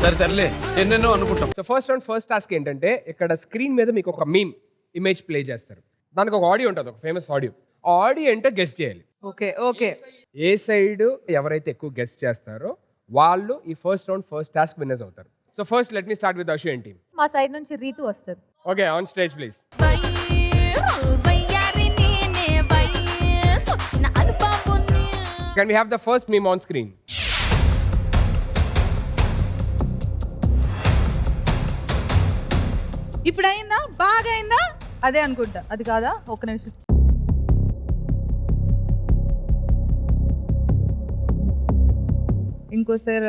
సరే తరలే ఎన్నెన్నో అనుకుంటాం. సో ఫస్ట్ టాస్క్ ఏంటంటే ఇక్కడ స్క్రీన్ మీద మీకు ఒక మీమ్ ఇమేజ్ ప్లే చేస్తారు. దానికి ఒక ఆడియో ఉంటుంది, ఒక ఫేమస్ ఆడియో. ఆ ఆడియో ఏంటో గెస్ట్ చేయాలి. Okay okay. ఏ సైడ్ ఎవరైతే ఎక్కువ గెస్ట్ చేస్తారో వాళ్ళు ఈ ఫస్ట్ టాస్క్ విన్నర్స్ అవుతారు. So first let me start with Ashu and team. మా సైడ్ నుంచి రీతు వస్తుంది. Okay, on stage please. Can we have the first meme on screen? ఇప్పుడు అయిందా? బాగా అయిందా? అదే అనుకుంటా. అది కాదా? ఒక్క నిమిషం. ఇంకోసారి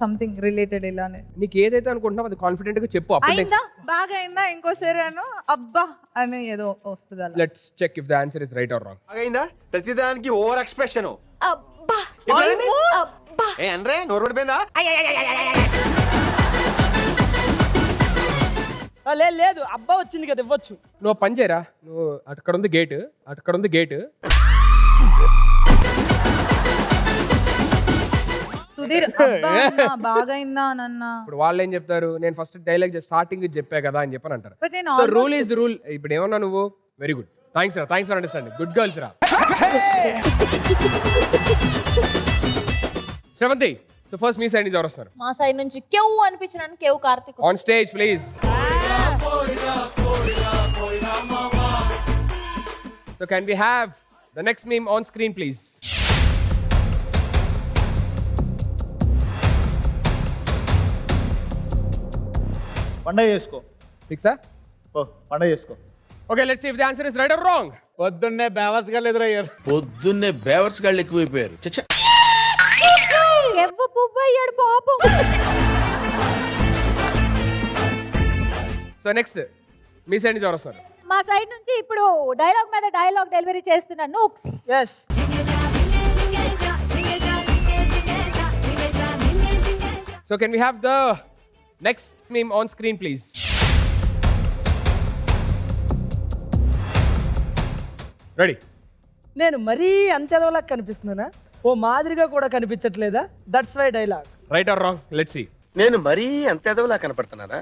సంథింగ్ రిలేటెడ్ ఇలానే. నీకు ఏదైతే అనుకుంటున్నావు అది కాన్ఫిడెంట్ గా చెప్పు. అయిందా? బాగా అయిందా? ఇంకోసారి అబ్బా అని ఏదో వస్తుంది అలా. Let's check if the answer is right or wrong. అయిందా? ప్రతిదానికి ఓవర్ ఎక్స్ప్రెషన్. అబ్బా అబ్బా ఏ అనరే నోరు పడిపోయిందా? లేదు అబ్బా వచ్చింది కదా, ఇవ్వచ్చు. నువ్వు పని చేయరా, నువ్వు అక్కడ ఉంది గేట్. సుధీర్ అబ్బా అన్నా, బాగా అయిందా అని అన్నా. ఇప్పుడు వాళ్ళు ఏం చెప్తారు, నేను ఫస్ట్ డైలాగ్ స్టార్టింగ్ చెప్పా కదా అని చెప్పని అంటారు. But నేను సో రూల్ ఈజ్ రూల్. ఇప్పుడు ఏమన్నా నువ్వు very good, thanks for understanding, good girls రా. శ్రవంతి, సో ఫస్ట్ మీ సైడ్ నుంచి ఎవరు వస్తారు? మా సైడ్ నుంచి కేవ్ అనిపించడానికి కేవ్ Karthik. On stage please. So can we have the next meme on screen please? పండగ చేసుకో. ఫిక్సా? పండగ చేసుకో. Okay, let's see if the answer is right or wrong. పొద్దున్నే బేవర్స్ గా ఎదురయ్యారు. పొద్దున్నే బేవర్స్ గాళ్ళు ఎక్కువైపోయారు. చచ్చా. కేవ్ పువ్వు అయ్యాడు పాపం. సో నెక్స్ట్ మీ సైడ్ నుంచి ఎవరు వస్తారు? మా సైడ్ నుంచి ఇప్పుడు డైలాగ్ మీద డైలాగ్ డెలివరీ చేస్తున్నాను. Yes. So can we have the next meme on screen please? Ready? నేను మరీ అంత ఎదవలా కనిపిస్తున్నానా? ఓ మాదిరిగా కూడా కనిపించట్లేదా? That's why dialogue. Right or wrong? Let's see. నేను మరీ అంత ఎదవలా కనపడుతున్నానా?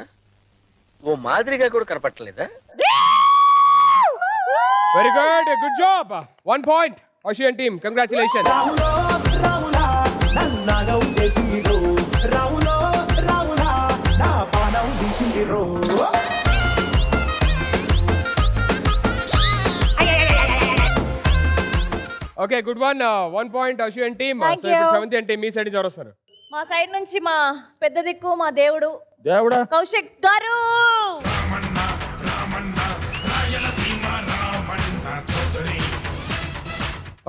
ఓ మాదిరిగా కూడా కనపడలేదా? Very good. Good job. 1 point. Ocean team. Congratulations. Okay, good one. 1 point Ocean team. Thank So you. ఇప్పుడు 7th team మీ సైడ్ నుంచి ఎవరు వస్తారు? మా సైడ్ నుంచి మా పెద్ద దిక్కు మా దేవుడు దేవుడా. కౌశిక్ గారు.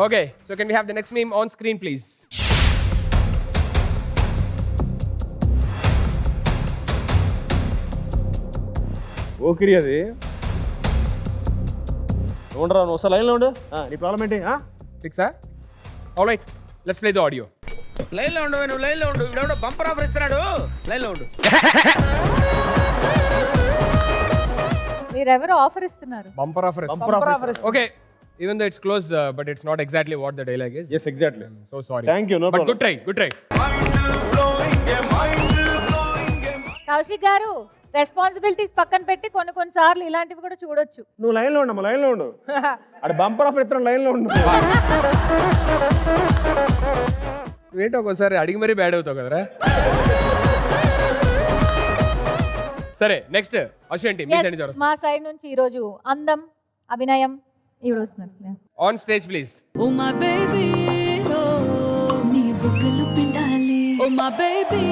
Okay, so can we have the next meme on screen please? ఓకిరి అది. ఉండరా నువ్వు ఒకసారి లైన్లో ఉండు. నీ ప్రాబ్లం ఏంటి? Fixa? All right. Let's play the audio. Line లో ఉండు, నువ్వు లైన్ లో ఉండు. ఇవిడెవడో బంపర్ ఆఫర్ ఇస్తున్నాడు. లైన్ లో ఉండు. మీరెవరో ఆఫర్ ఇస్తున్నారు. Bumper offer. Bumper offer. Okay, even though it's close, but it's not exactly what the dialogue is. Yes exactly. I'm so sorry. Thank you, no But problem. good try. Kaushik గారు, responsibilities పక్కన పెట్టి కొన్నిసార్లు ఇలాంటివి కూడా చూడొచ్చు. నువ్వు లైన్లో ఉండమ్మా, లైన్లో ఉండు. అక్కడ బంపర్ ఆఫర్ ఇస్తున్నాడు, లైన్లో ఉండు. ఏంటో ఒకసారి అడిగి మరీ బ్యాడ్ అవుతావు కదరా. సరే, నెక్స్ట్ అశ్విన్ టీమ్ మీ Yes, సైడ్ నుంచి ఎవరు వస్తారు? మా సైడ్ నుంచి ఈరోజు అందం, అభినయం ఈవిడ వస్తున్నారు. On stage please. Oh my baby, oh, నీ బుగ్గలు పిండాలి. Oh my baby,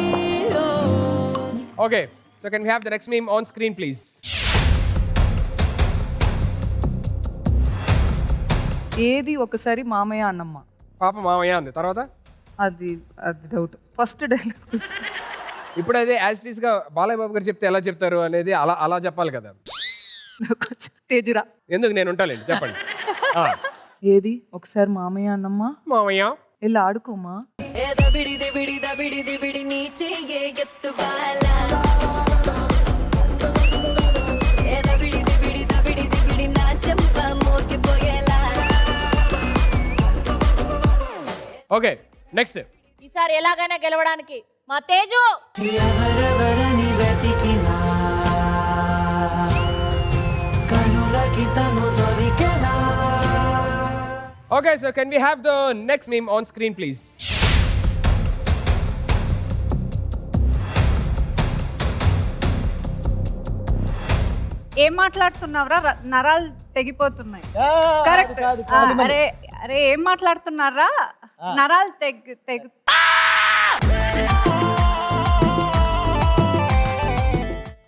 oh. Okay, so can we have the next meme on screen please? ఏది ఒకసారి మామయ్య అన్నమ్మ. పాప మామయ్య అంది, తర్వాత అది డౌట్. ఫస్ట్ డైలాగ్ ఇప్పుడు అదే యాజ్ టీస్ గా బాలయ్య బాబు గారు చెప్తే ఎలా చెప్తారు అనేది అలా చెప్పాలి కదా. తేజురా. ఎందుకు నేను ఉంటాలేండి, చెప్పండి. ఏది ఒకసారి మామయ్య అన్నమ్మ. మామయ్య వెళ్ళి ఆడుకోమా. ఏ దబిడి దిబిడి దబిడి దిబిడి నీ చెయ్యే ఎత్తుబాల. ఏ దబిడి దిబిడి దబిడి దిబిడి నా చెంప మోగిపోయేలా. Okay, next. ఈసారి ఎలాగైనా గెలవడానికి మా తేజు. ఎవరెవరని వెతికినా కనులకి తను దొరికెనా. Okay, so can we have the next meme on screen, please? ఏం మాట్లాడుతున్నావురా నరాలు తెగిపోతున్నాయి. ఆ, కరెక్ట్. కాదు, కాదు, మరి. అరే అరే ఏం మాట్లాడుతున్నారా నరాలు తెగు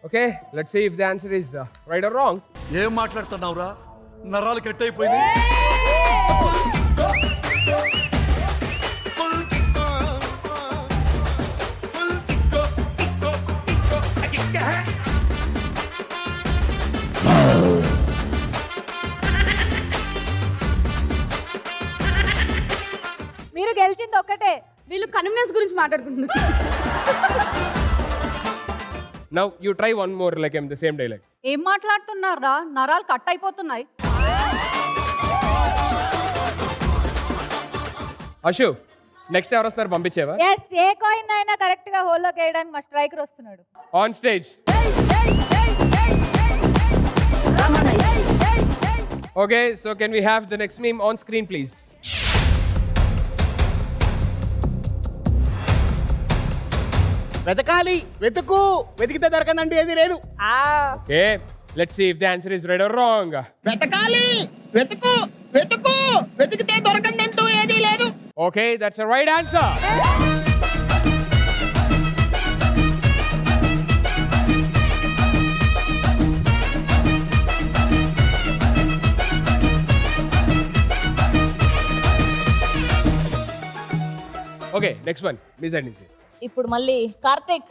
Okay, let's see if the answer is right or wrong. ఏం మాట్లాడుతున్నావురా, నరాలు కట్ అయిపోయింది. మీరు గెలిచింది ఒక్కటే. వీళ్ళు కన్వీనియన్స్ గురించి మాట్లాడుకుంటున్నారు. Now you try one more like him, the same dialogue. ఏం మాట్లాడుతున్నారా నరాలు కట్ అయిపోతున్నాయి. Ashu, next ఎవరు వస్తున్నారు పంపించేవా? ఎస్, ఏ కాయిన్ అయినా కరెక్ట్ గా హోల్లోకి వేయడానికి మా స్ట్రైకర్ వస్తున్నాడు. On stage. Okay, so can we have the next meme on screen, please? వెతకాలి, వెతుకు, వెతికితే దొరకందంటూ ఏది లేదు. Okay, let's see if the answer is right or wrong. వెతకాలి, వెతుకు, వెతుకు, వెతికితే దొరకందంటూ ఏది లేదు. Okay, that's the right answer. Okay, next one. Me side నుంచి. ఇప్పుడు మళ్ళీ Karthik.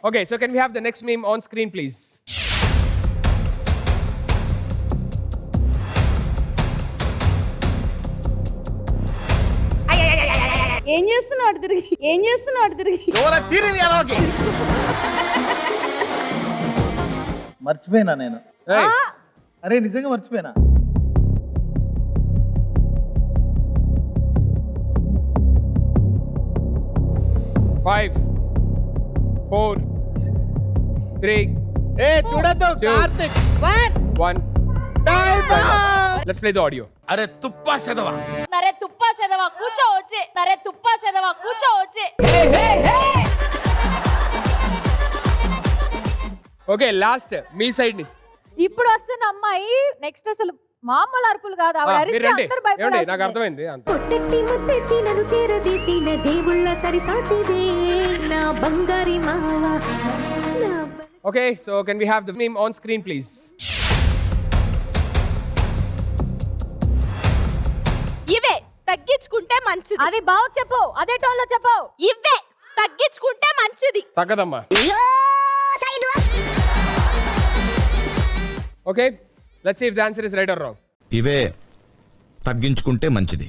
Okay, so can we have the next meme on screen, please? ఏం చేస్తున్నాడు తిరిగి మర్చిపోయినా నేను. Hey. అరే నిజంగా మర్చిపోయినా. Five, 4, 3. చూడద్దు, Karthik. 1. Let's play the audio. అరే తుప్పా సెదవా. నరే తుప్పా సెదవా కూర్చో వచ్చే. నరే తుప్పా సెదవా కూర్చో వచ్చే. Okay, last మీ సైడ్ నుంచి. ఇప్పుడు వస్తున్న అమ్మాయి నెక్స్ట్ అసలు మామూలు అరుపులు కాదు. ఆవిడ మీరు అరిస్తే రండి. అందరూ ఏమండి, నాకు భయపడాల్సిందే. అర్థమైంది అంత. పొట్టెట్టి ముద్దెట్టి నన్ను చేరదీసిన దేవుళ్ళ సరిసాటివే నా బంగారి మావా నా Okay, so can we have the meme on screen, please? ఇవే తగ్గించుకుంటే మంచిది. అది బాగా చెప్పు, అదే టోన్ లో చెప్పు. ఇవే తగ్గించుకుంటే మంచిది. తగ్గదమ్మా. Okay, let's see if the answer is right or wrong. ఇవే తగ్గించుకుంటే మంచిది.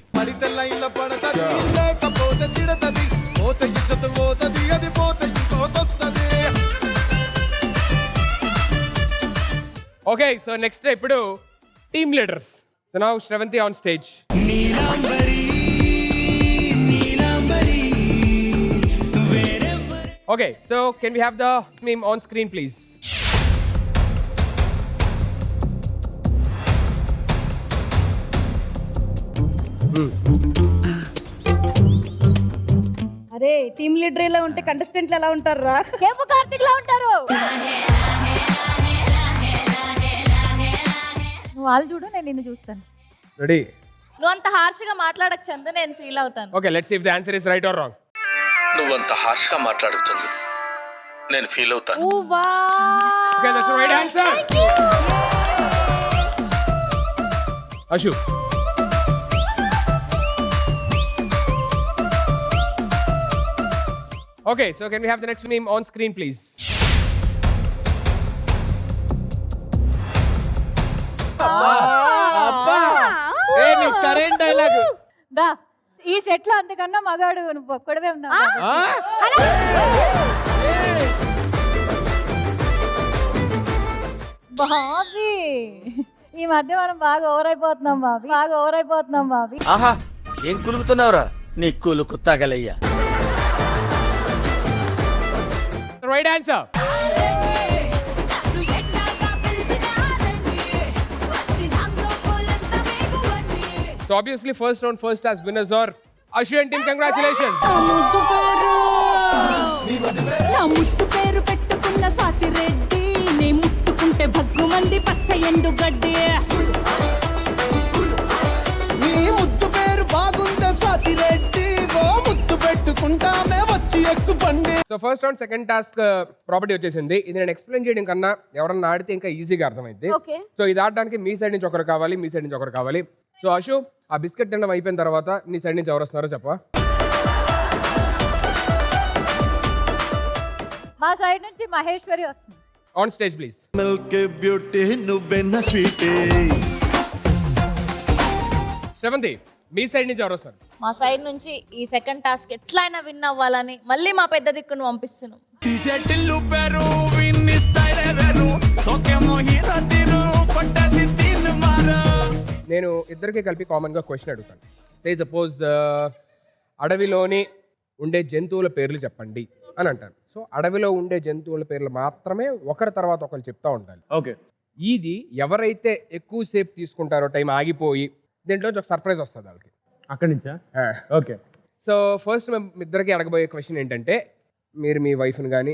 Okay, so next ఇప్పుడు team leaders. So now Shravanti on stage. Okay, so can we have the meme on screen, please? అరే టీమ్ లీడర్ ఇలా ఉంటే కంటెస్టెంట్లు ఎలా ఉంటారా? కేపు కార్తిక్ లా ఉంటారు. నువ్వు వాళ్ళు చూడు, నేను నిన్ను చూస్తాను. Ready? నువ్వు అంత హార్ష్గా మాట్లాడక చందు, నేను ఫీల్ అవుతాను. Okay, let's see if the answer is right or wrong. నువ్వంత హార్ష్ గా మాట్లాడుతుంది, నేను ఫీల్ అవుతాను. ఓ వా. Okay, that's the right answer. Ashu. Okay, so can we have the next meme on screen, please? సరైన డైలాగ్. దా, ఈ set లో అంతకన్నా మగాడు నువ్వు ఒక్కడవే ఉన్నావు. బాబీ, ఈ మధ్య మనం బాగా ఓవర్ అయిపోతున్నాం బాబీ. ఆహా, ఏం కులుకుతున్నావురా? నీ కులుకు తగలయ్యా. Right answer. So obviously first round first task winners are Ashu and team. Congratulations. నా ముట్టు పేరు పెట్టుకున్న స్వాతి రెడ్డి, నీ ముట్టుకుంటే భగ్గు మంది పచ్చ ఎండు గడ్డి. నీ ముద్దు పేరు బాగుందా స్వాతి రెడ్డి, ఓ ముద్దు పెట్టుకుంటామే వచ్చి ఎక్కు పండి. So first round second task property వచ్చేసింది. ఇది నేను ఎక్స్ప్లెయిన్ చేయడం కన్నా ఎవరన్నా ఆడితే ఇంకా ఈజీగా అర్థమైంది. ఓకే. సో ఇది ఆడడానికి మీ సైడ్ నుంచి ఒకరు కావాలి, మీ సైడ్ నుంచి ఒకరు కావాలి. సో అశు, ఆ బిస్కెట్ తినడం అయిపోయిన తర్వాత నీ సైడ్ నుంచి ఎవరు వస్తున్నారో చెప్పవా? మా సైడ్ నుంచి మహేశ్వరి వస్తుంది. On stage please. Milk beauty నువ్వెన్న స్వీటీ. శ్రవంతి, మీ సైడ్ నుంచి ఎవరు వస్తారు? మా సైడ్ నుంచి ఈ సెకండ్ టాస్క్ ఎట్లయినా విన్ అవ్వాలని మళ్ళీ మా పెద్ద దిక్కును పంపిస్తున్నాం. నేను ఇద్దరికి కలిపి కామన్ గా క్వశ్చన్ అడుగుతాను. సే సపోజ్ అడవిలోని ఉండే జంతువుల పేర్లు చెప్పండి అని అంటాను. సో అడవిలో ఉండే జంతువుల పేర్లు మాత్రమే ఒకరి తర్వాత ఒకరు చెప్తా ఉండాలి. ఓకే. ఇది ఎవరైతే ఎక్కువసేపు తీసుకుంటారో టైం ఆగిపోయి దీంట్లో ఒక సర్ప్రైజ్ వస్తుంది వాళ్ళకి. అక్కడి నుంచా? ఓకే. సో ఫస్ట్ మేము ఇద్దరికి అడగబోయే క్వశ్చన్ ఏంటంటే, మీరు మీ వైఫ్ని కానీ,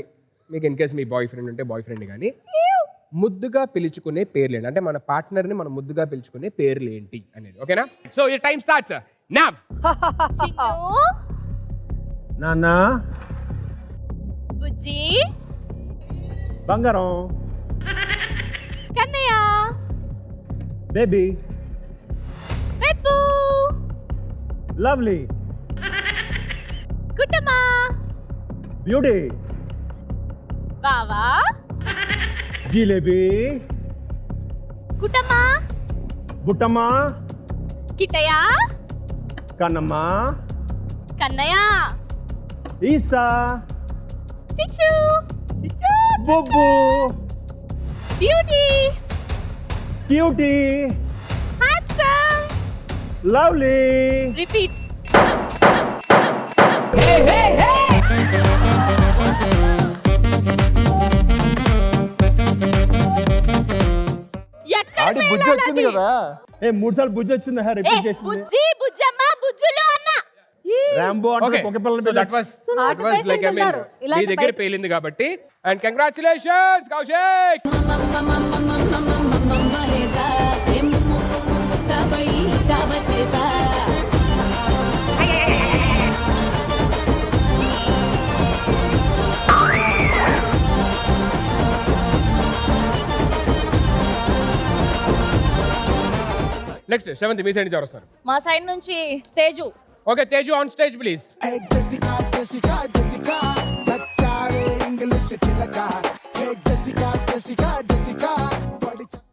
మీకు in case me boy friend ఉంటే బాయ్ ఫ్రెండ్ కానీ ముద్దుగా పిలుచుకునే పేర్లు ఏంటి, అంటే మన పార్ట్నర్ని మనం ముద్దుగా పిలుచుకునే పేర్లు ఏంటి అనేది. ఓకేనా? సో ఈ టైం స్టార్ట్స్ నౌ. చిన్ను, నాన్న, బుజ్జి, బంగారం, కన్నయ్య, బేబీ, పెప్పు, లవ్లీ, కుట్టమా, బ్యూటీ, బావా, జిలేబీ, కుట్టమా, బుట్టమ్మ, కిట్టయ్య, కన్నమ్మ, కన్నయ్య, ఈసా, చిచ్చు, బొబ్బు, beauty, cutie, handsome, lovely. Repeat. ఆడి బుజ్జి వచ్చింది కదా. 3 సార్లు బుజ్జి వచ్చింది. రిపీట్ చేసింది. బుజ్జి, బుజ్జమ్మ, బుజ్జులు అన్న. రాంబో అంటే ఒక పిల్లల that was like I mean మీ దగ్గర పేలింది కాబట్టి. And congratulations Kaushik. Next Sravanthi, మీ సైడ్ నుంచి ఎవరు వస్తారు? మా సైడ్ నుంచి Teju. Okay, Teju on stage please.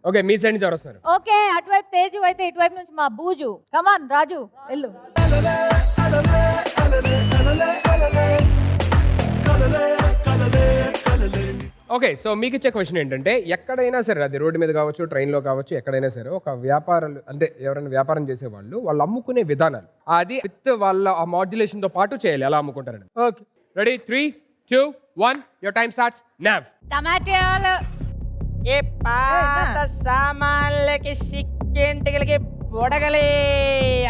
Okay, మీ సైడ్ నుంచి ఎవరు వస్తారు? ఓకే, అటువైపు తేజు అయితే ఇటువైపు నుంచి మా బూజు. కమాన్ రాజు, వెళ్ళు. ఓకే, సో మీకు ఇచ్చే క్వశ్చన్ ఏంటంటే, ఎక్కడైనా సరే అది రోడ్డు మీద కావచ్చు, ట్రైన్లో కావచ్చు, ఎక్కడైనా సరే ఒక వ్యాపారాలు అంటే ఎవరైనా వ్యాపారం చేసేవాళ్ళు వాళ్ళు అమ్ముకునే విధానాలు అది విత్ వాళ్ళ ఆ మాడ్యులేషన్తో పాటు చేయాలి. ఎలా అమ్ముకుంటారని. Okay. Ready? 3, 2, 1 your time starts now. టమాటాలు. ఏ పాత సామాన్లకి సిక్కింటికి బొడగలేయ.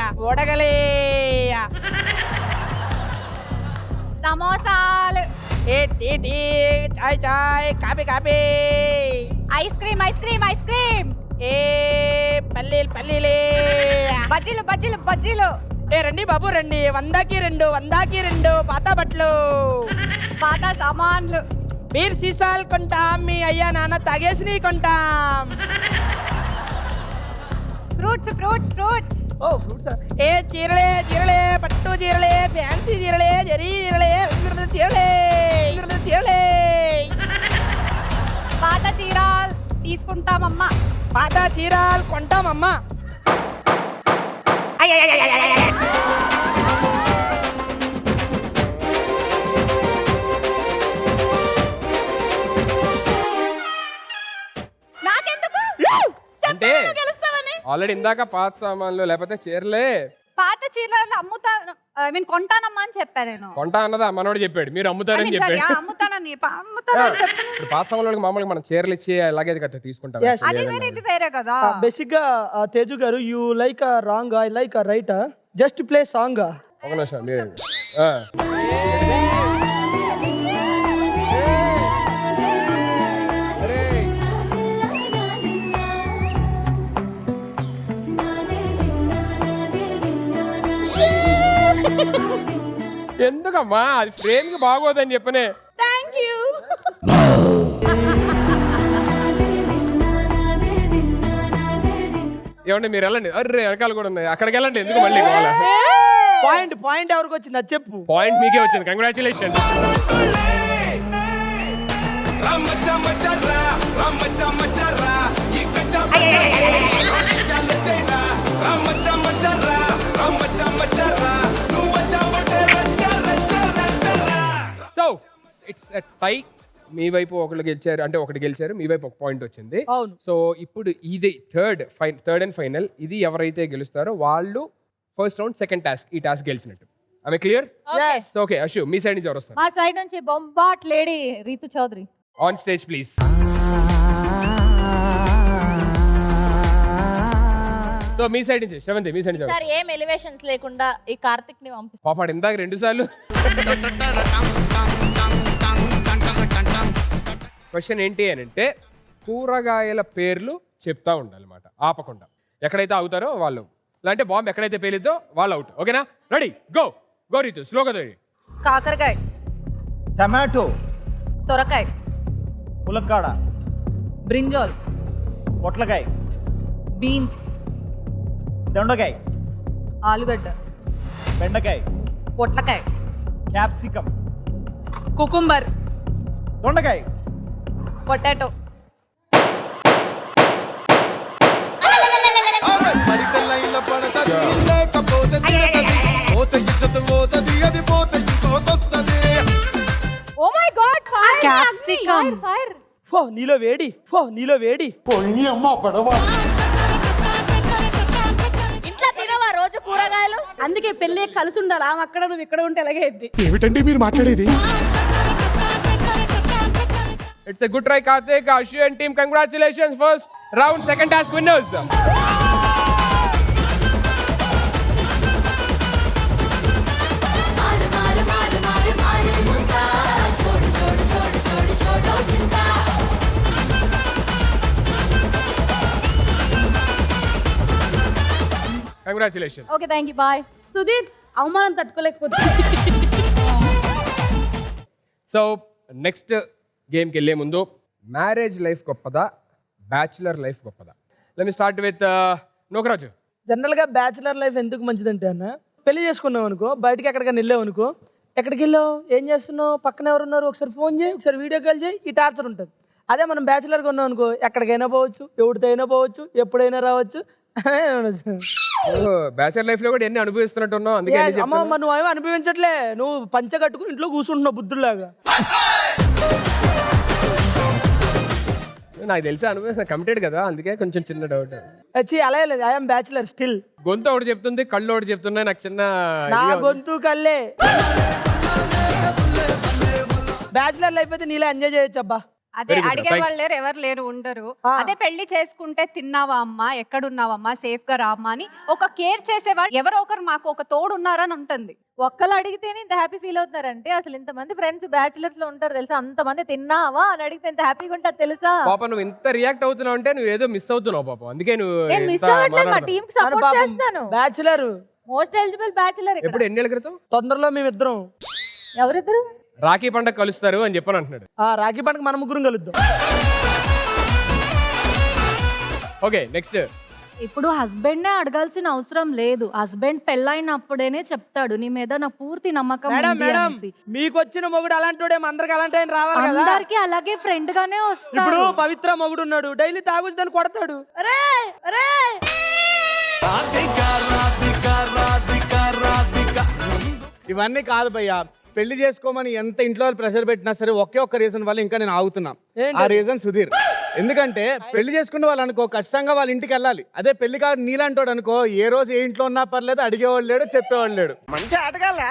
సమోసాలు. ఏ టీ చాయ్ కాపీ. Ice cream. ఏ పల్లీలే. బజ్జీలు. ఏ రండి బాబు రండి, 100కి 2 పాత బట్టలు, పాత సామాన్లు. బీర్ సీసాలు కొంటాం, మీ అయ్యా నాన్న తాగేసి కొంటాం. ఫ్రూట్స్. ఓ ఫ్రూట్స్. ఏ చీరలే, పట్టు చీరలే, ఫ్యాన్సీ చీరలే, జరీ చీరలే. పాత చీరాలు తీసుకుంటామమ్మా. పాత చీరలు కొంటామమ్మా. నాకెందుకు? అంటే ఆల్రెడీ ఇందాక పాత సామాన్లు లేకపోతే చీరలే పాత చీరలు అమ్ముతాను ఐ మీన్ కొంటానమ్మా అని చెప్పాను నేను కొంటా అన్నదా మనోడు చెప్పాడు, మీరు అమ్ముతారని sorry, చెప్పాడు. అమ్ముతానని అమ్ముతానని చెప్పాను. ఇప్పుడు పాత వాళ్ళకి మామూలుగా మనం చీరలు ఇచ్చి అలాగే కదా తీసుకుంటాం. Yes. అది వేరే ఇది వేరే కదా. బేసిక్ గా తేజు గారు you like wrong I like right just play song. ఒక నిమిషం మీరు ఎందుకమ్మా అది ఫ్రేమ్ కి బాగోదని చెప్పనే. Thank you. ఏమండి మీరు వెళ్ళండి, అర్రే వెనకాల కూడా ఉన్నాయి, అక్కడికి వెళ్ళండి, ఎందుకు మళ్ళీ కావాలా? పాయింట్ ఎవరికి వచ్చింది అది చెప్పు. పాయింట్ మీకే వచ్చింది, కంగ్రాచులేషన్. సో ఇట్స్ ఎ టై. మీ వైపు ఒకళ్ళు గెలిచారు, అంటే ఒకటి గెలిచారు, మీ వైపు ఒక పాయింట్ వచ్చింది. అవును. సో ఇప్పుడు ఇది థర్డ్ అండ్ ఫైనల్. ఇది ఎవరైతే గెలుస్తారో వాళ్ళు ఫస్ట్ రౌండ్ సెకండ్ టాస్క్, ఈ టాస్క్ గెలిచినట్టు. ఆమె క్లియర్? సో ఓకే అశు, మీ సైడ్ నుంచి ఎవరు వస్తారు? మా సైడ్ నుంచి బొంబాట్ lady Ritu Chowdary. On stage please. So మీ సైడ్ నుంచి శ్రవంతి, మీ సైడ్ నుంచి సార్ ఏం ఎలివేషన్స్ లేకుండా ఈ కార్తిక్ ని పంపిస్తాను. పాపాడు ఇందాక 2 సార్లు. క్వశ్చన్ ఏంటి అని అంటే కూరగాయల పేర్లు చెప్తా ఉండాలన్నమాట ఆపకుండా. ఎక్కడైతే ఆగుతారో వాళ్ళు, అంటే బాంబు ఎక్కడైతే పేలిద్దో వాళ్ళు అవుట్. ఓకేనా? రెడీ గో గో రీతు, స్లోగా రెడీ. కాకరకాయ, టమాటో, సొరకాయ, ములక్కాడ, బ్రింజాల్, పొట్లకాయ, బీన్స్, దొండకాయ, ఆలుగడ్డ, బెండకాయ, పొట్లకాయ, క్యాప్సికం, కుకుంబర్, దొండకాయ, పొటాటో, మరిత లైన్ల పడతది లేకపోతే తిరగది పోత ఇచ్చత పోతది అది పోత ఇంకోతొస్తది. Oh my god, fire Capsicum. Fire. నీలో వేడి. ఇంట్లో తినవా రోజు కూరగాయలు? అందుకే పెళ్ళి కలిసి ఉండాలి. ఆమె అక్కడ నువ్వు ఇక్కడ ఉంటే ఎలాగే ఇద్ది. ఏమిటండి మీరు మాట్లాడేది? It's a good try Karthik. Ashu and team congratulations. First round second task winners. Congratulation. Okay thank you, bye. Sudheer అవమానం తట్టుకోలేకపోతే సో నెక్స్ట్ గేమ్కి వెళ్ళే ముందు మ్యారేజ్ లైఫ్ గొప్పదా, బ్యాచులర్ లైఫ్ గొప్పదా? Let me start with Nookaraju. General గా బ్యాచులర్ లైఫ్ ఎందుకు మంచిదంటే అన్న, పెళ్లి చేసుకున్నావు అనుకో, బయటకి ఎక్కడికైనా వెళ్ళావు అనుకో, ఎక్కడికి వెళ్ళావు, ఏం చేస్తున్నావు, పక్కన ఎవరు ఉన్నారు, ఒకసారి ఫోన్ చేయి, ఒకసారి వీడియో కాల్ చేయి, ఈ టార్చర్ ఉంటుంది. అదే మనం బ్యాచులర్గా ఉన్నాం అనుకో, ఎక్కడికైనా పోవచ్చు, ఎవరితో అయినా పోవచ్చు, ఎప్పుడైనా రావచ్చు. బ్యాచులర్ లైఫ్ లో కూడా ఎన్ని అనుభవిస్తున్నట్టు ఉన్నావు, అందుకే అన్ని అమ్మ చెప్తున్నా. నువ్వేమో అనిపించట్లే, నువ్వు పంచ కట్టుకుని ఇంట్లో కూర్చుంటున్నావు బుద్ధుల్లాగా. నాకు తెలిసి అనుభవిస్తున్నా, కమిటెడ్ కదా, అందుకే కొంచెం చిన్న డౌట్. వచ్చి అలా లేదు, ఐఎమ్ బ్యాచులర్ స్టిల్. గొంతు ఒకటి చెప్తుంది, కళ్ళు ఒకటి చెప్తున్నాయి, నాకు చిన్న నా ఇదిగా ఉంది. గొంతు కల్లే. బ్యాచులర్ లైఫ్ అయితే నీలా ఎంజాయ్ చేయొచ్చు అబ్బా. అదే Very good, అడిగే thanks. వాళ్ళు లేరు, ఎవరు లేరు, ఉండరు. ఆ. అదే పెళ్లి చేసుకుంటే తిన్నావా అమ్మా, ఎక్కడున్నావమ్మా, సేఫ్ గా రామ్మా అని ఒక కేర్ చేసేవాడు ఎవరో ఒకరు మాకు ఒక తోడు ఉన్నారని ఉంటుంది. ఒక్కళ్ళు అడిగితేనే ఇంత హ్యాపీ ఫీల్ అవుతున్నారంటే అసలు ఇంతమంది ఫ్రెండ్స్ బ్యాచులర్స్ లో ఉంటారు తెలుసా? అంతమంది తిన్నావా అని అడిగితే ఎంత హ్యాపీగా ఉంటుంది తెలుసా? పాప నువ్వు ఇంత రియాక్ట్ అవుతున్నావు అంటే నువ్వు ఏదో మిస్ అవుతున్నావు పాపం, అందుకే నువ్వు నేను మిస్ ఇంత అవ్వట్లేదు, మా మాట్లాడుతున్నావు. టీమ్ కి సపోర్ట్ చేస్తాను. బ్యాచులర్ మోస్ట్ ఎలిజిబుల్ బ్యాచులర్ ఇక్కడ. ఎప్పుడు 2 ఏళ్ల క్రితం తొందరలో మేమిద్దరం ఎవరిద్దరు? రాఖీ పండగ కలుస్తారు అని చెప్పని అంటున్నాడు. ఆ రాఖీ పండుగ మన ముగ్గురం కలుద్దాం. Okay next. ఇప్పుడు హస్బెండ్ నే అడగాల్సిన అవసరం లేదు. హస్బెండ్ పెళ్ళైనప్పుడేనే చెప్తాడు నీ మీద నాకు పూర్తి నమ్మకం మేడం ఉంది మేడం అనేసి. మీకు వచ్చిన మొగుడు అలాంటి అందరికి అలాంటి ఆయన రావాలి కదా. అందరికి అలాగే ఫ్రెండ్ గానే ఇప్పుడు వస్తాడు. పవిత్ర మొగుడు ఉన్నాడు, డైలీ తాగుచి దాన్ని కొడతాడు. అరే అరే ఇవన్నీ కాదు భయ్యా, పెళ్లి చేసుకోమని ఎంత ఇంట్లో వాళ్ళు ప్రెషర్ పెట్టినా సరే ఒకే ఒక్క రీజన్ వల్ల ఇంకా నేను ఆగుతున్నా. ఏంటి? ఆ రీజన్ సుధీర్. ఎందుకంటే పెళ్లి చేసుకున్న వాళ్ళు అనుకో ఖచ్చితంగా వాళ్ళ ఇంటికి వెళ్ళాలి. అదే పెళ్లి కాదు నీలాంటోడు అనుకో ఏ రోజు ఏ ఇంట్లో ఉన్నా పర్లేదు, అడిగేవాళ్ళు లేడు, చెప్పేవాళ్ళు లేడు. మంచి ఆటగాళ్ళ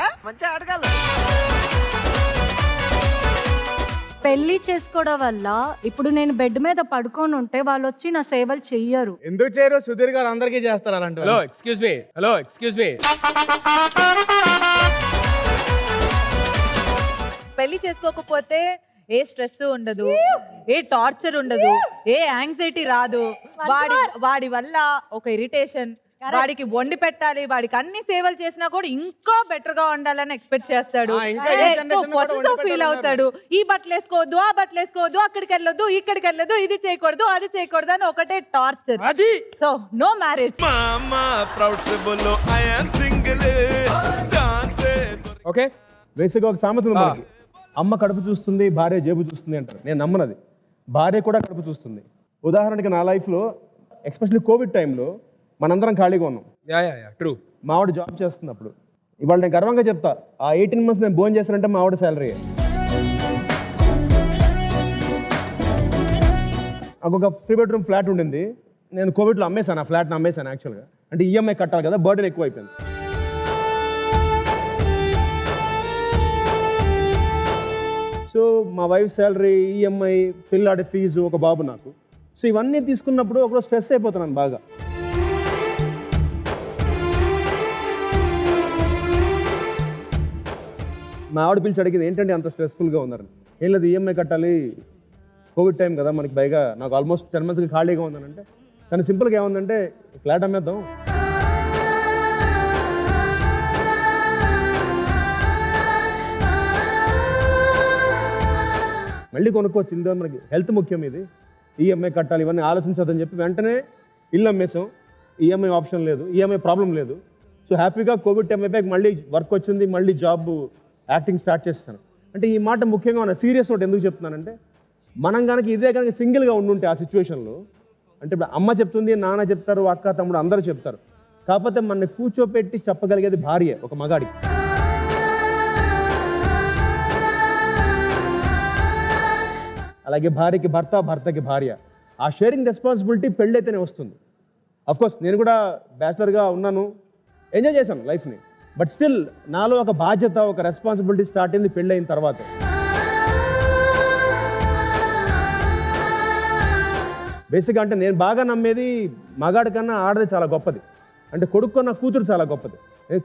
పెళ్లి చేసుకోవడం వల్ల ఇప్పుడు నేను బెడ్ మీద పడుకొని ఉంటే వాళ్ళు వచ్చి నా సేవలు చెయ్యరు. ఎందుకు చేయరు? సుధీర్ గారు అందరికీ చేస్తారు అలాంటి. హలో ఎక్స్క్యూజ్ మీ పెళ్లి చేసుకోకపోతే ఏ స్ట్రెస్ ఉండదు, ఏ టార్చర్ ఉండదు, ఏ యాంగ్జైటీ రాదు. వాడి వల్ల ఒక ఇరిటేషన్, వాడికి వండి పెట్టాలి, వాడికి అన్ని సేవలు చేసినా కూడా ఇంకా బెటర్ గా ఉండాలని ఎక్స్పెక్ట్ చేస్తాడు. ఫీల్ అవుతాడు. ఈ బట్టలు వేసుకోవద్దు, ఆ బట్టలు వేసుకోవద్దు, అక్కడికి వెళ్ళొద్దు, ఇక్కడికి వెళ్ళొద్దు, ఇది చేయకూడదు, అది చేయకూడదు అని ఒకటే torture. So no marriage. Okay. బేసిక్గా ఒక సామెత ఉంది మనకి, అమ్మ కడుపు చూస్తుంది, భార్య జేబు చూస్తుంది అంటారు. నేను నమ్మనది. భార్య కూడా కడుపు చూస్తుంది. ఉదాహరణకి నా లైఫ్లో ఎస్పెషల్లీ కోవిడ్ టైంలో మనందరం ఖాళీగా ఉన్నాం. ట్రూ. మా ఆవిడ జాబ్ చేస్తుంది అప్పుడు. ఇవాళ నేను గర్వంగా చెప్తా, ఆ 18 months నేను భోజనం చేశానంటే మా ఆవిడ శాలరీ. నాకు ఒక 3 bedroom ఫ్లాట్ ఉండింది. నేను కోవిడ్లో అమ్మేశాను, ఆ ఫ్లాట్ని అమ్మేశాను యాక్చువల్గా. అంటే ఈఎంఐ కట్టాలి కదా, బర్డెన్ ఎక్కువ అయిపోయింది. సో మా వైఫ్ శాలరీ, ఈఎంఐ, పిల్లాడి ఫీజు, ఒక బాబు నాకు. సో ఇవన్నీ తీసుకున్నప్పుడు ఒకరోజు స్ట్రెస్ అయిపోతున్నాను బాగా. మా ఆవిడ పిలిచి అడిగింది, ఏంటంటే అంత స్ట్రెస్ఫుల్గా ఉన్నారని. ఏం లేదు, ఈఎంఐ కట్టాలి, కోవిడ్ టైం కదా మనకి, పైగా నాకు ఆల్మోస్ట్ 10 months ఖాళీగా ఉందనంటే, కానీ సింపుల్గా ఏముందంటే ఫ్లాట్ అమ్మేద్దాం, మళ్ళీ కొనుక్కోవచ్చు, ఇందులో మనకి హెల్త్ ముఖ్యం, ఇది ఈఎంఐ కట్టాలి, ఇవన్నీ ఆలోచించదని చెప్పి వెంటనే ఇల్లు అమ్మేసాం. ఈఎంఐ ఆప్షన్ లేదు, ఈఎంఐ ప్రాబ్లం లేదు. సో హ్యాపీగా కోవిడ్ టైం అయిపోయాక మళ్ళీ వర్క్ వచ్చింది, మళ్ళీ జాబ్, యాక్టింగ్ స్టార్ట్ చేస్తాను. అంటే ఈ మాట ముఖ్యంగా ఉన్న సీరియస్ నోట్ ఎందుకు చెప్తున్నానంటే, మనం కనుక ఇదే కనుక సింగిల్గా ఉండుంటే ఆ సిచ్యువేషన్లో, అంటే ఇప్పుడు అమ్మ చెప్తుంది, నాన్న చెప్తారు, అక్క తమ్ముడు అందరూ చెప్తారు, కాకపోతే మన కూర్చోపెట్టి చెప్పగలిగేది భార్య, ఒక మగాడికి. అలాగే భార్యకి భర్త, భర్తకి భార్య. ఆ షేరింగ్ రెస్పాన్సిబిలిటీ పెళ్ళైతేనే వస్తుంది. అఫ్కోర్స్ నేను కూడా బ్యాచిలర్గా ఉన్నాను, ఎంజాయ్ చేశాను లైఫ్ని. బట్ స్టిల్ నాలో ఒక బాధ్యత, ఒక రెస్పాన్సిబిలిటీ స్టార్ట్ అయింది పెళ్ళి అయిన తర్వాత. బేసిక్గా అంటే నేను బాగా నమ్మేది, మగాడి కన్నా ఆడది చాలా గొప్పది. అంటే కొడుకు కన్నా కూతురు చాలా గొప్పది.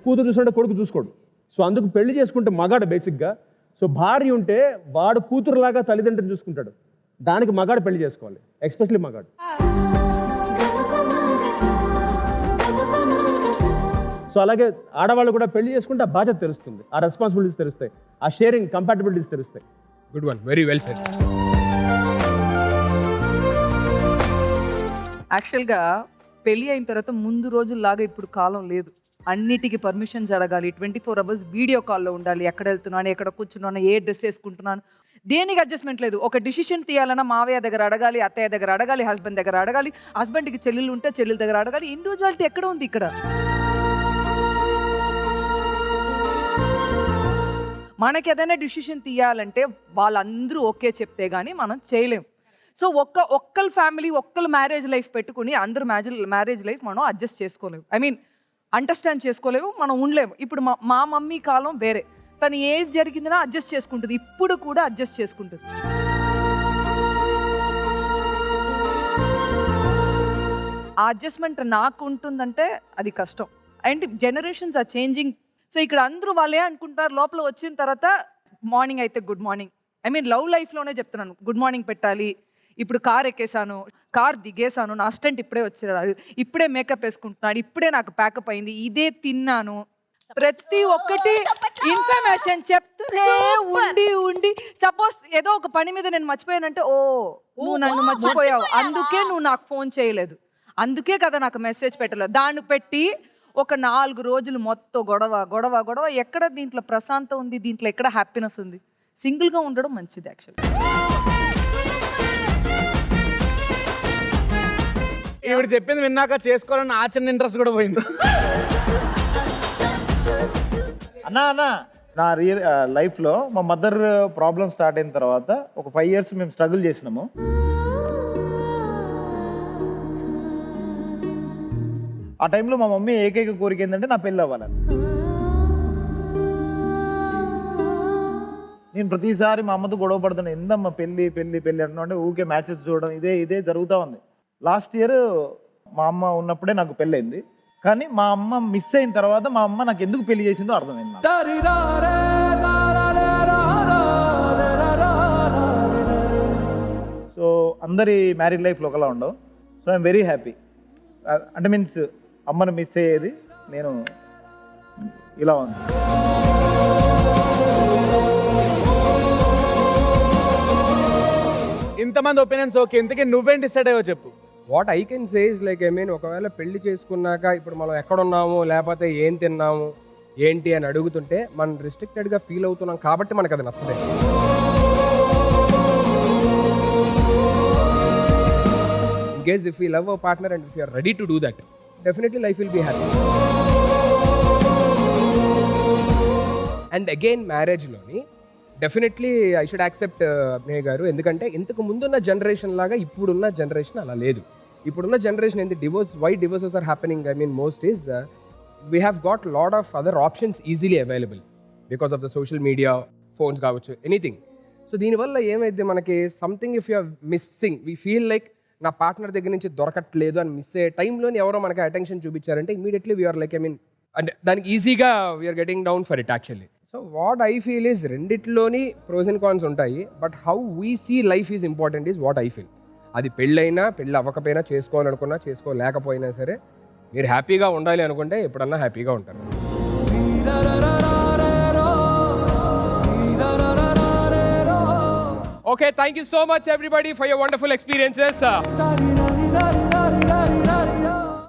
కూతురు చూసుకుంటే కొడుకు చూసుకోడు. సో అందుకు పెళ్లి చేసుకుంటే మగాడు బేసిక్గా. సో భార్య ఉంటే వాడు కూతురులాగా తల్లిదండ్రులు చూసుకుంటాడు, దానికి మగాడు పెళ్లి చేసుకోవాలి, ఎస్పెషల్లీ మగాడు. సో అలాగే ఆడవాళ్ళు కూడా పెళ్లి చేసుకుంటే ఆ బాధ్యత తెలుస్తుంది, ఆ రెస్పాన్సిబిలిటీస్ తెలుస్తాయి, ఆ షేరింగ్ కంపాటబిలిటీస్ తెలుస్తాయి. Good one, very well said. యాక్చువల్గా పెళ్ళి అయిన తర్వాత ముందు రోజుల్లాగా ఇప్పుడు కాలం లేదు. అన్నిటికీ పర్మిషన్స్ అడగాలి, 24 hours వీడియో కాల్లో ఉండాలి, ఎక్కడ వెళ్తున్నాను, ఎక్కడ కూర్చున్నాను, ఏ డ్రెస్ వేసుకుంటున్నాను, దేనికి అడ్జస్ట్మెంట్ లేదు. ఒక డిసిషన్ తీయాలన్నా మావయ్య దగ్గర అడగాలి, అత్తయ్య దగ్గర అడగాలి, హస్బెండ్ దగ్గర అడగాలి, హస్బెండ్కి చెల్లెలు ఉంటే చెల్లెల దగ్గర అడగాలి. ఇండివిజువాలిటీ ఎక్కడ ఉంది ఇక్కడ? మనకి ఏదైనా డిసిషన్ తీయాలంటే వాళ్ళందరూ ఓకే చెప్తే కానీ మనం చేయలేం. సో ఒక్కళ్ళ ఫ్యామిలీ, ఒక్కళ్ళ మ్యారేజ్ లైఫ్ పెట్టుకుని అందరూ మ్యారేజ్ లైఫ్ మనం అడ్జస్ట్ చేసుకోలేము, ఐ మీన్ అండర్స్టాండ్ చేసుకోలేము, మనం ఉండలేము. ఇప్పుడు మా మమ్మీ కాలం వేరే, తను ఏది జరిగిందినా అడ్జస్ట్ చేసుకుంటుంది, ఇప్పుడు కూడా అడ్జస్ట్ చేసుకుంటుంది. ఆ అడ్జస్ట్మెంట్ నాకు ఉంటుందంటే అది కష్టం. And generations are changing. So ఇక్కడ అందరూ వాళ్ళే అనుకుంటారు, లోపల వచ్చిన తర్వాత మార్నింగ్ అయితే good morning, I mean love లైఫ్లోనే చెప్తున్నాను, గుడ్ మార్నింగ్ పెట్టాలి. ఇప్పుడు కార్ ఎక్కేసాను, కార్ దిగేసాను, నా అసిస్టెంట్ ఇప్పుడే వచ్చాడు, ఇప్పుడే మేకప్ వేసుకుంటున్నాడు, ఇప్పుడే నాకు ప్యాకప్ అయింది, ఇదే తిన్నాను, ప్రతి ఒక్కటి ఇన్ఫర్మేషన్ చెప్తూనే ఉండి సపోజ్ ఏదో ఒక పని మీద నేను మర్చిపోయానంటే, ఓ నువ్వు నన్ను మర్చిపోయావు, అందుకే నువ్వు నాకు ఫోన్ చేయలేదు, అందుకే కదా నాకు మెసేజ్ పెట్టలేదు, దాన్ని పెట్టి ఒక 4 రోజులు మొత్తం గొడవ గొడవ గొడవ. ఎక్కడ దీంట్లో ప్రశాంతం ఉంది, దీంట్లో ఎక్కడ హ్యాపీనెస్ ఉంది? సింగిల్గా ఉండడం మంచిది యాక్చువల్లీ. ఈవిడ చెప్పింది విన్నాక చేసుకోవాలన్న ఆ చిన్న ఇంట్రెస్ట్ కూడా పోయింది. అన్నా నా లైఫ్లో మా మదర్ ప్రాబ్లం స్టార్ట్ అయిన తర్వాత ఒక 5 years మేము స్ట్రగుల్ చేసినాము. ఆ టైంలో మా మమ్మీ ఏకైక కోరిక ఏంటంటే నా పెళ్ళి అవ్వాలని. నేను ప్రతిసారి మా అమ్మతో గొడవ పడుతున్నాను, ఎందమ్మా పెళ్ళి పెళ్ళి పెళ్ళి అంటున్నా అంటే ఊకే మ్యాచెస్ చూడడం ఇదే జరుగుతూ ఉంది. లాస్ట్ ఇయర్ మా అమ్మ ఉన్నప్పుడే నాకు పెళ్ళైంది, కానీ మా అమ్మ మిస్ అయిన తర్వాత మా అమ్మ నాకు ఎందుకు పెళ్లి చేసిందో అర్థమైంది నాకు. సో అందరి మ్యారీడ్ లైఫ్లో ఒకలా ఉండవు. So I'm very happy. అంటే మీన్స్ అమ్మను మిస్ అయ్యేది నేను ఇలా ఉంది. ఇంతమంది ఒపీనియన్స్ ఓకే, ఇంతకీ నువ్వేం డిసైడ్ అయ్యో చెప్పు. What I can say is like I mean ఒకవేళ పెళ్లి చేసుకున్నాక ఇప్పుడు మనం ఎక్కడున్నాము లేకపోతే ఏం తిన్నాము ఏంటి అని అడుగుతుంటే మనం రిస్ట్రిక్టెడ్గా ఫీల్ అవుతున్నాం కాబట్టి మనకు అది నచ్చలేదు. In case if you love our partner and if you are ready to do that definitely life will be happy. And again మ్యారేజ్లోని definitely I should accept Abhinay garu, ఎందుకంటే ఇంతకు ముందున్న జనరేషన్ లాగా ఇప్పుడున్న జనరేషన్ అలా లేదు. ఇప్పుడున్న జనరేషన్ ఏంటి why divorces are happening I mean most is we have got lot of other options easily available because of the social media, phones కావచ్చు, ఎనీథింగ్. సో దీనివల్ల ఏమైంది మనకి something if you are missing we feel like నా partner దగ్గర నుంచి దొరకట్లేదు అని miss అయ్యే టైంలోని ఎవరో మనకి అటెన్షన్ చూపించారంటే immediately we're like I mean అంటే దానికి ఈజీగా we're getting down for it actually. So what I feel is రెండిట్లోని ప్రోస్ అండ్ కాన్స్ ఉంటాయి, but how we see life is important is what I feel. అది పెళ్ళైనా పెళ్ళి అవ్వకపోయినా చేసుకోవాలనుకున్నా చేసుకోలేకపోయినా సరే మీరు హ్యాపీగా ఉండాలి అనుకుంటే ఎప్పుడన్నా హ్యాపీగా ఉంటారు. Okay, thank you so much everybody for your wonderful experiences.